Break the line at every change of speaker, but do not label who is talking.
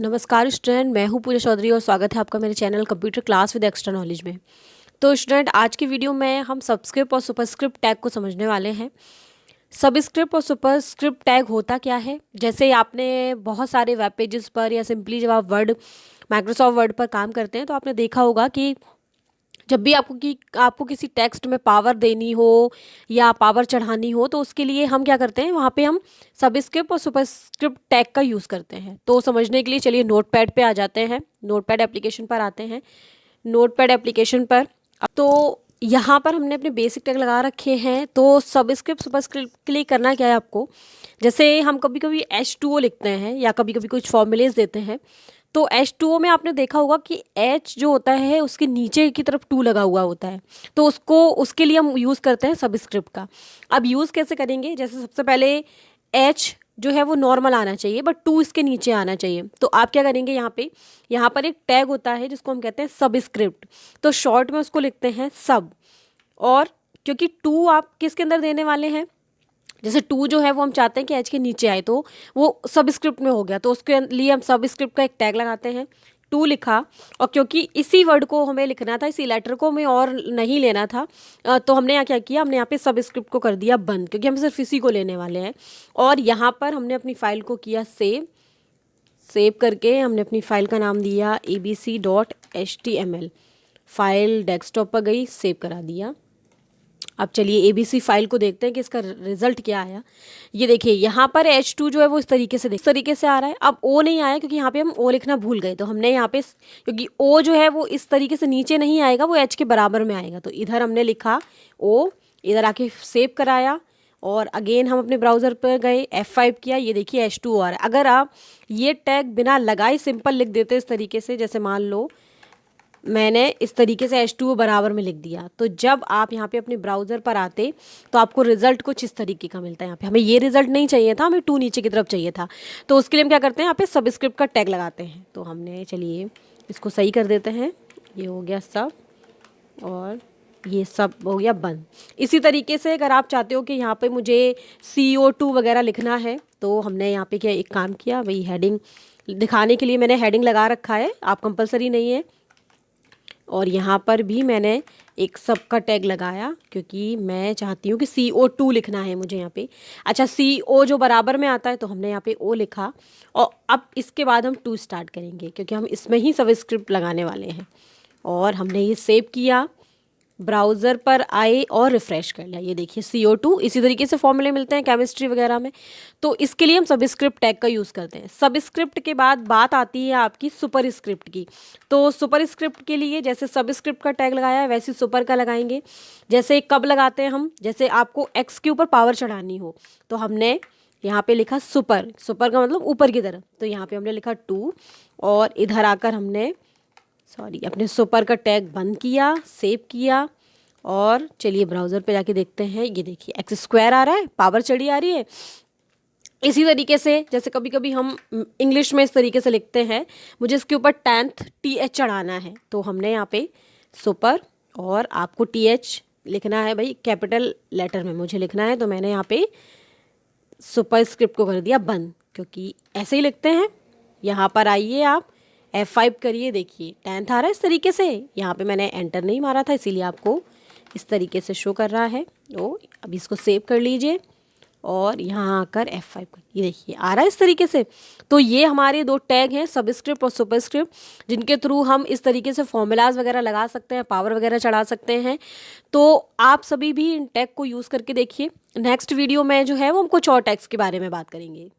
नमस्कार स्टूडेंट, मैं हूं पूजा चौधरी और स्वागत है आपका मेरे channel computer class with extra knowledge में। तो स्टूडेंट, आज की वीडियो में हम सबस्क्रिप्ट और सुपरस्क्रिप्ट टैग को समझने वाले हैं। सबस्क्रिप्ट और सुपरस्क्रिप्ट टैग होता क्या है? जैसे आपने बहुत सारे वेब पेजेस पर या सिंपली जब आप माइक्रोसॉफ्ट वर्ड पर काम करते हैं तो आपने देखा होगा कि जब भी आपको किसी टेक्स्ट में पावर देनी हो या पावर चढ़ानी हो तो उसके लिए हम क्या करते हैं, वहाँ पे हम सबस्क्रिप्ट और सुपरस्क्रिप्ट टैग का यूज़ करते हैं। तो समझने के लिए चलिए नोटपैड पे आ जाते हैं, नोटपैड एप्लीकेशन पर आते हैं। नोटपैड एप्लीकेशन पर तो यहाँ पर हमने अपने बेसिक टैग लगा रखे हैं। तो सबस्क्रिप्ट सुपरस्क्रिप्ट के लिए करना क्या है आपको, जैसे हम कभी कभी H2O लिखते हैं या कभी कभी कुछ फॉर्मूलेज देते हैं। तो H2O में आपने देखा होगा कि H जो होता है उसके नीचे की तरफ 2 लगा हुआ होता है। तो उसके लिए हम यूज़ करते हैं सबस्क्रिप्ट का। अब यूज़ कैसे करेंगे, जैसे सबसे पहले H जो है वो नॉर्मल आना चाहिए बट 2 इसके नीचे आना चाहिए। तो आप क्या करेंगे, यहाँ पर एक टैग होता है जिसको हम कहते हैं सबस्क्रिप्ट। तो शॉर्ट में उसको लिखते हैं सब। और क्योंकि 2 आप किसके अंदर देने वाले हैं, जैसे 2 जो है वो हम चाहते हैं कि एच के नीचे आए तो वो सबस्क्रिप्ट में हो गया, तो उसके लिए हम सबस्क्रिप्ट का एक टैग लगाते हैं। 2 लिखा, और क्योंकि इसी वर्ड को हमें लिखना था, इसी लेटर को हमें और नहीं लेना था, तो हमने यहाँ क्या किया, हमने यहाँ पे सबस्क्रिप्ट को कर दिया बंद, क्योंकि हम सिर्फ इसी को लेने वाले हैं। और यहाँ पर हमने अपनी फाइल को किया सेव करके हमने अपनी फाइल का नाम दिया abc.html। फाइल डेस्कटॉप पर गई, सेव करा दिया। अब चलिए ABC फाइल को देखते हैं कि इसका रिजल्ट क्या आया। ये देखिए, यहाँ पर H2 जो है वो इस तरीके से आ रहा है। अब O नहीं आया क्योंकि यहाँ पे हम O लिखना भूल गए, तो हमने यहाँ पे, क्योंकि O जो है वो इस तरीके से नीचे नहीं आएगा, वो H के बराबर में आएगा, तो इधर हमने लिखा O, इधर आके सेव कराया। और अगेन हम अपने ब्राउज़र पर गए, F5 किया, ये देखिए H2 आ रहा है। अगर आप ये टैग बिना लगाए सिंपल लिख देते इस तरीके से, जैसे मान लो मैंने इस तरीके से H2O बराबर में लिख दिया, तो जब आप यहाँ पे अपने ब्राउज़र पर आते तो आपको रिजल्ट कुछ इस तरीके का मिलता है। यहाँ पे हमें ये रिजल्ट नहीं चाहिए था, हमें 2 नीचे की तरफ चाहिए था। तो उसके लिए हम क्या करते हैं, यहाँ पे सबस्क्रिप्ट का टैग लगाते हैं। तो हमने, चलिए इसको सही कर देते हैं, ये हो गया सब और ये सब हो गया बंद। इसी तरीके से अगर आप चाहते हो कि यहाँ पे मुझे CO2 वगैरह लिखना है, तो हमने यहाँ पे क्या एक काम किया, वही हेडिंग दिखाने के लिए मैंने हेडिंग लगा रखा है, आप कंपलसरी नहीं है। और यहाँ पर भी मैंने एक सब का टैग लगाया क्योंकि मैं चाहती हूँ कि CO2 लिखना है मुझे यहाँ पे। अच्छा, CO जो बराबर में आता है, तो हमने यहाँ पे O लिखा। और अब इसके बाद हम 2 स्टार्ट करेंगे क्योंकि हम इसमें ही सबस्क्रिप्ट लगाने वाले हैं। और हमने ये सेव किया, ब्राउज़र पर आए और रिफ़्रेश कर लिया। ये देखिए CO2, इसी तरीके से फॉर्मूले मिलते हैं केमिस्ट्री वगैरह में। तो इसके लिए हम सबस्क्रिप्ट टैग का यूज़ करते हैं। सबस्क्रिप्ट के बाद बात आती है आपकी सुपरस्क्रिप्ट की। तो सुपरस्क्रिप्ट के लिए जैसे सबस्क्रिप्ट का टैग लगाया है वैसे सुपर का लगाएंगे। जैसे कब लगाते हैं हम, जैसे आपको एक्स के ऊपर पावर चढ़ानी हो, तो हमने यहाँ पे लिखा सुपर का मतलब ऊपर की तरफ, तो यहाँ पे हमने लिखा 2। और इधर आकर हमने अपने सुपर का टैग बंद किया, सेव किया। और चलिए ब्राउज़र पे जाके देखते हैं, ये देखिए एक्स स्क्वायर आ रहा है, पावर चढ़ी आ रही है। इसी तरीके से जैसे कभी कभी हम इंग्लिश में इस तरीके से लिखते हैं, मुझे इसके ऊपर 10th TH चढ़ाना है, तो हमने यहाँ पे सुपर, और आपको TH लिखना है भाई कैपिटल लेटर में मुझे लिखना है, तो मैंने यहाँ पे सुपर स्क्रिप्ट को कर दिया बंद, क्योंकि ऐसे ही लिखते हैं। यहाँ पर आइए, आप F5 करिए, देखिए 10th आ रहा है इस तरीके से। यहाँ पे मैंने एंटर नहीं मारा था, इसीलिए आपको इस तरीके से शो कर रहा है। तो अभी इसको सेव कर लीजिए और यहाँ आकर F5 कर, ये देखिए आ रहा है इस तरीके से। तो ये हमारे 2 टैग हैं, सबस्क्रिप्ट और सुपरस्क्रिप्ट, जिनके थ्रू हम इस तरीके से फॉर्मूलाज वगैरह लगा सकते हैं, पावर वगैरह चढ़ा सकते हैं। तो आप सभी भी इन टैग को यूज़ करके देखिए। नेक्स्ट वीडियो में जो है वो हम कुछ और टैग्स के बारे में बात करेंगे।